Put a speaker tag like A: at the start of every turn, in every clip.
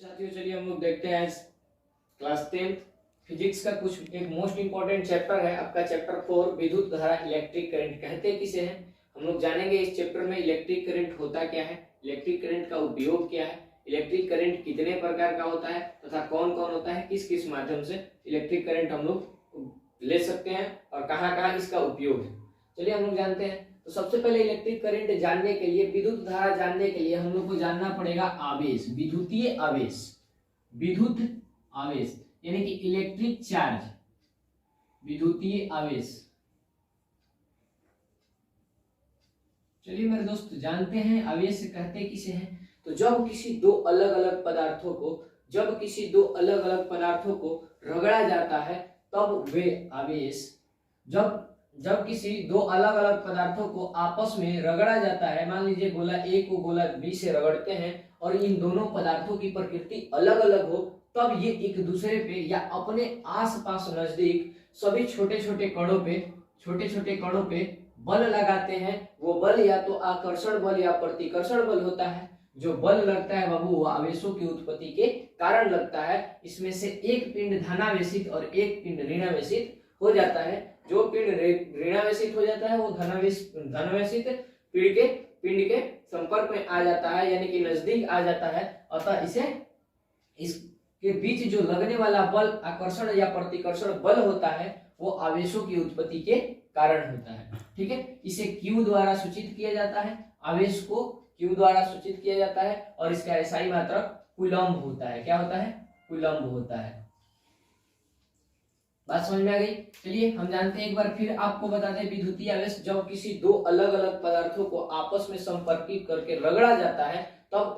A: साथियों, चलिए हम लोग देखते हैं क्लास 10 फिजिक्स का कुछ एक मोस्ट इंपॉर्टेंट चैप्टर है आपका चैप्टर 4 विद्युत धारा इलेक्ट्रिक करंट कहते किसे हैं। हम लोग जानेंगे इस चैप्टर में इलेक्ट्रिक करंट होता क्या है, इलेक्ट्रिक करंट का उपयोग क्या है, इलेक्ट्रिक करंट कितने प्रकार का होता है तथा कौन कौन होता है, किस किस माध्यम से इलेक्ट्रिक करंट हम लोग ले सकते हैं और कहाँ कहाँ इसका उपयोग है। चलिए हम लोग जानते हैं। तो सबसे पहले इलेक्ट्रिक करंट जानने के लिए, विद्युत धारा जानने के लिए हम लोग को जानना पड़ेगा आवेश, विद्युतीय आवेश, विद्युत आवेश यानी कि इलेक्ट्रिक चार्ज, विद्युतीय आवेश। चलिए मेरे दोस्त जानते हैं आवेश कहते किसे हैं। तो जब किसी दो अलग अलग पदार्थों को रगड़ा जाता है तब वे आवेश, जब किसी दो अलग अलग पदार्थों को आपस में रगड़ा जाता है, मान लीजिए गोला ए को गोला बी से रगड़ते हैं और इन दोनों पदार्थों की प्रकृति अलग अलग हो, तब ये एक दूसरे पे या अपने आसपास नजदीक सभी छोटे छोटे कणों पे बल लगाते हैं। वो बल या तो आकर्षण बल या प्रतिकर्षण बल होता है। जो बल लगता है बाबू वो आवेशों की उत्पत्ति के कारण लगता है। इसमें से एक पिंड धनावेशित और एक पिंड ऋणावेशित हो जाता है। जो पिंड ऋणावेशित हो जाता है वो धनावेशित पिंड के संपर्क में आ जाता है, यानी कि नजदीक आ जाता है। अतः इसके बीच जो लगने वाला बल आकर्षण या प्रतिकर्षण बल होता है वो आवेशों की उत्पत्ति के कारण होता है। ठीक है, इसे Q द्वारा सूचित किया जाता है, आवेश को Q द्वारा सूचित किया जाता है और इसका एसआई मात्रक कूलम्ब होता है। क्या होता है? कूलम्ब होता है। बात समझ में आ गई। चलिए हम जानते हैं, एक बार फिर आपको बता दें, विद्युतीय आवेश जब किसी दो अलग अलग पदार्थों को आपस में संपर्कित करके रगड़ा जाता है तब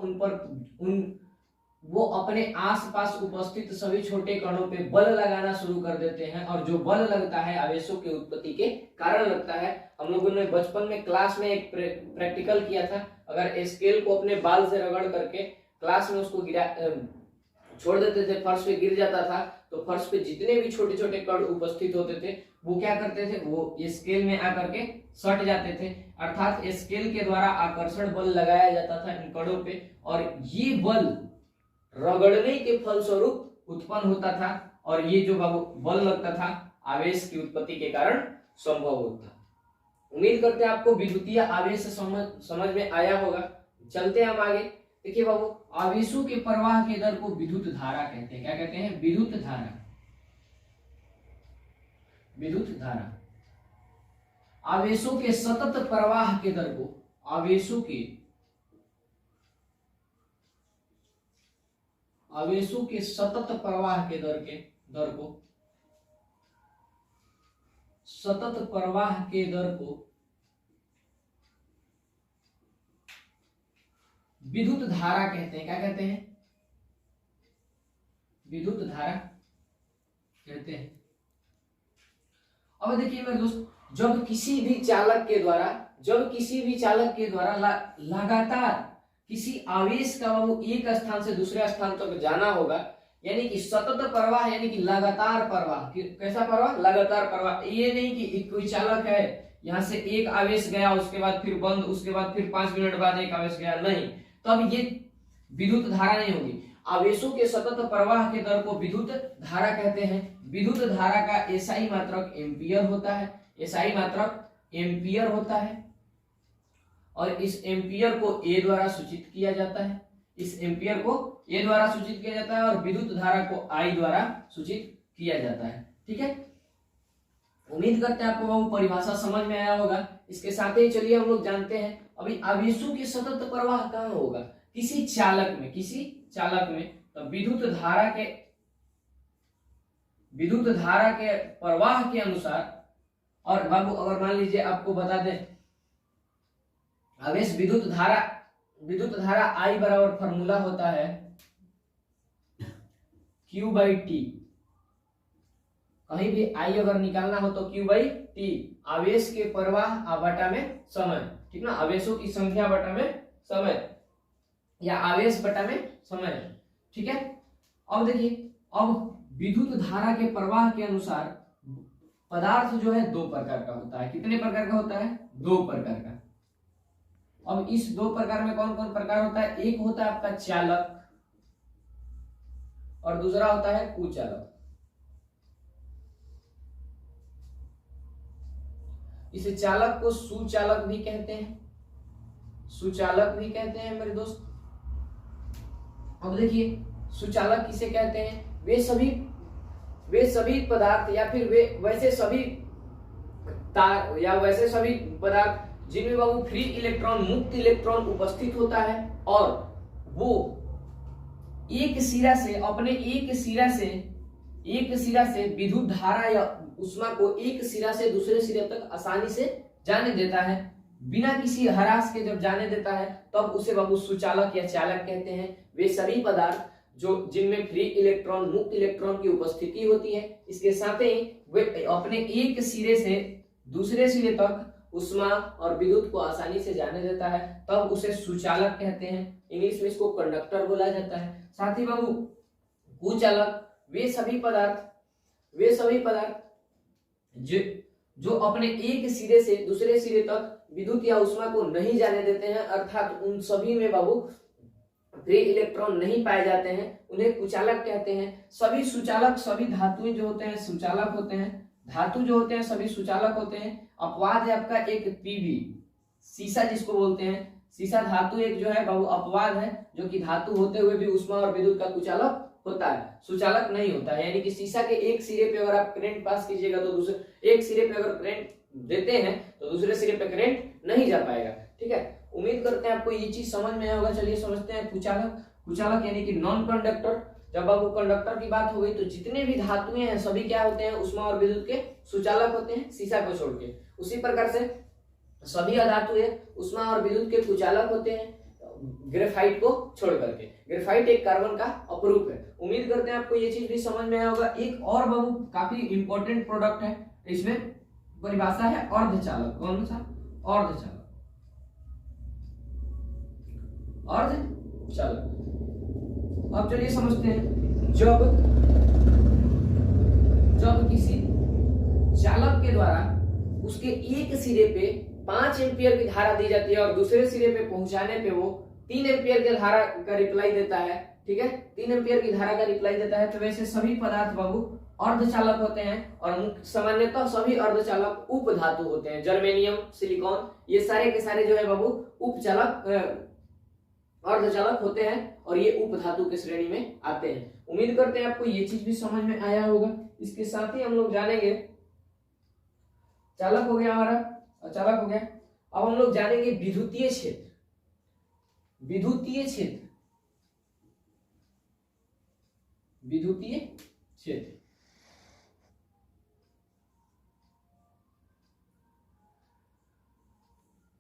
A: वो अपने आसपास उपस्थित सभी छोटे कणों पे बल लगाना शुरू कर देते हैं और जो बल लगता है आवेशों की उत्पत्ति के कारण लगता है। हम लोगों ने बचपन में क्लास में एक प्रैक्टिकल किया था। अगर स्केल को अपने बाल से रगड़ करके क्लास में उसको छोड़ देते थे, फर्श पे गिर जाता था, तो फर्श पे जितने भी छोटे छोटे कण उपस्थित होते थे वो क्या करते थे, वो स्केल में आकर के सट जाते थे। अर्थात स्केल के द्वारा आकर्षण बल लगाया जाता था इन कणों पे और ये बल रगड़ने के फलस्वरूप उत्पन्न होता था और ये जो बल लगता था आवेश की उत्पत्ति के कारण संभव होता। उम्मीद करते हैं आपको विद्युतीय आवेश समझ में आया होगा। चलते हैं हम आगे। देखिए बाबू, आवेशों के प्रवाह के दर को विद्युत धारा कहते हैं। क्या कहते हैं? विद्युत धारा। विद्युत धारा आवेशों के सतत प्रवाह के दर को, आवेशों के सतत प्रवाह के दर को सतत प्रवाह के दर को विद्युत धारा कहते हैं। क्या कहते हैं? विद्युत धारा कहते हैं। अब देखिए मेरे दोस्त, जब किसी भी चालक के द्वारा लगातार किसी आवेश का वो एक स्थान से दूसरे स्थान तक जाना होगा, यानी कि सतत प्रवाह, यानी कि लगातार प्रवाह। कैसा प्रवाह? लगातार प्रवाह। ये नहीं कि कोई चालक है, यहाँ से एक आवेश गया, उसके बाद फिर बंद, उसके बाद फिर 5 मिनट बाद एक आवेश गया, नहीं, तब ये विद्युत धारा नहीं होगी। आवेशों के सतत प्रवाह के दर को विद्युत धारा कहते हैं। विद्युत धारा का एसआई मात्रक एम्पियर होता है। एसआई मात्रक एम्पियर होता है और इस एम्पियर को ए द्वारा सूचित किया जाता है। इस एम्पियर को ए द्वारा सूचित किया जाता है और विद्युत धारा को आई द्वारा सूचित किया जाता है। ठीक है, उम्मीद करते हैं आपको वो परिभाषा समझ में आया होगा। इसके साथ ही चलिए हम लोग जानते हैं अभी आवेशों के सतत प्रवाह कहाँ होगा? किसी चालक में। तो विद्युत धारा के प्रवाह के अनुसार, और बाबू अगर मान लीजिए आपको बता दें आवेश विद्युत धारा I बराबर फॉर्मूला होता है Q/T। कहीं भी I अगर निकालना हो तो Q/T, आवेश के प्रवाह बटा में समय। ठीक ना, आवेशों की संख्या बटा में समय या आवेश बटा में समय। ठीक है, अब देखिए, अब विद्युत धारा के प्रवाह के अनुसार पदार्थ जो है दो प्रकार का होता है। कितने प्रकार का होता है? 2 प्रकार का। अब इस 2 प्रकार में कौन कौन प्रकार होता है? एक होता है आपका चालक, और दूसरा होता है कुचालक। इस चालक को सुचालक भी कहते हैं, सुचालक भी कहते हैं मेरे दोस्त। अब देखिए सुचालक किसे कहते हैं, वे सभी पदार्थ या फिर वे वैसे सभी तार या वैसे सभी पदार्थ जिनमें बाबू फ्री इलेक्ट्रॉन मुक्त इलेक्ट्रॉन उपस्थित होता है और वो एक सिरा से अपने एक सिरा से विद्युत धारा या उष्मा को एक सिरा से दूसरे सिरे तक आसानी से जाने देता है, बिना किसी हरास के जब जाने देता है तब उसे बाबू सुचालक या चालक कहते हैं। वे सभी पदार्थ जो जिनमें फ्री इलेक्ट्रॉन मुक्त इलेक्ट्रॉन की उपस्थिति होती है, इसके साथ ही वे अपने एक सिरे से दूसरे सिरे तक उष्मा और विद्युत को आसानी से जाने देता है, तब उसे सुचालक कहते हैं। इंग्लिश में इसको कंडक्टर बोला जाता है। साथ ही बाबू कुचालक वे सभी पदार्थ जो अपने एक सिरे से दूसरे सिरे तक विद्युत या उष्मा को नहीं जाने देते हैं, अर्थात उन सभी में बाबू फ्री इलेक्ट्रॉन नहीं पाए जाते हैं, उन्हें कुचालक कहते हैं। सभी सुचालक सभी धातुएं जो होते हैं सुचालक होते हैं, धातु जो होते हैं सभी सुचालक होते हैं। अपवाद है आपका एक पीवी, सीसा जिसको बोलते हैं, सीसा धातु एक जो है बाबू अपवाद है, जो कि धातु होते हुए भी उष्मा और विद्युत का कुचालक होता है, सुचालक नहीं होता है। यानी कि सीसा के एक सिरे पे अगर आप करंट पास कीजिएगा तो दूसरे एक सिरे पे अगर करंट देते हैं तो दूसरे सिरे पे करंट नहीं जा पाएगा। ठीक है, उम्मीद करते हैं आपको ये चीज समझ में आया होगा। चलिए समझते हैं कुचालक। कुचालक यानी कि नॉन कंडक्टर। जब आपको कंडक्टर की बात हो गई तो जितने भी धातुएं हैं सभी क्या होते हैं, उष्मा और विद्युत के सुचालक होते हैं, सीसा को छोड़ के। उसी प्रकार से सभी अधातुएं उष्मा और विद्युत के कुचालक होते हैं, ग्रेफाइट को छोड़ करके। ग्रेफाइट एक कार्बन का अपरूप है। उम्मीद करते हैं आपको ये चीज भी समझ में आया होगा। एक और बाबू काफी इंपॉर्टेंट प्रोडक्ट है, इसमें परिभाषा है अर्धचालक। कौन सा? अर्धचालक। अर्धचालक। अब चलिए समझते हैं, जब किसी चालक के द्वारा उसके एक सिरे पे 5 एम्पियर की धारा दी जाती है और दूसरे सिरे पे पहुंचाने पे वो 3 एम्पियर की धारा का रिप्लाई देता है। ठीक है, 3 एम्पियर की धारा का रिप्लाई देता है। तो वैसे सभी पदार्थ बाबू अर्धचालक होते हैं और सामान्यतः सभी अर्धचालक उप धातु होते हैं। जर्मेनियम, सिलिकॉन, ये सारे के सारे जो है बाबू उपचालक अर्धचालक होते हैं और ये उप धातु के श्रेणी में आते हैं। उम्मीद करते हैं आपको ये चीज भी समझ में आया होगा। इसके साथ ही हम लोग जानेंगे, चालक हो गया हमारा, अचालक हो गया। अब हम लोग जानेंगे विद्युतीय क्षेत्र। विद्युतीय क्षेत्र, विद्युतीय क्षेत्र।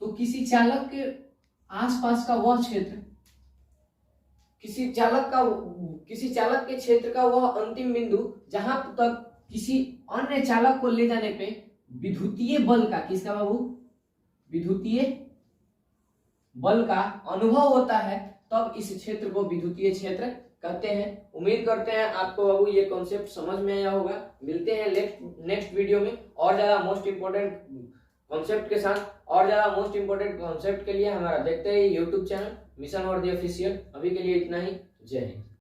A: तो किसी चालक के आसपास का वह क्षेत्र, किसी चालक के क्षेत्र का वह अंतिम बिंदु जहां तक किसी अन्य चालक को ले जाने पे विद्युतीय बल का, किसका बाबू? विद्युतीय बल का अनुभव होता है, तब इस क्षेत्र को विद्युतीय क्षेत्र कहते हैं। उम्मीद करते हैं आपको बाबू ये कॉन्सेप्ट समझ में आया होगा। मिलते हैं नेक्स्ट वीडियो में और ज्यादा मोस्ट इंपोर्टेंट कॉन्सेप्ट के साथ। और ज्यादा मोस्ट इंपोर्टेंट कॉन्सेप्ट के लिए हमारा देखते रहिए यूट्यूब चैनल मिशन और द ऑफिशियल। अभी के लिए इतना ही। जय हिंद।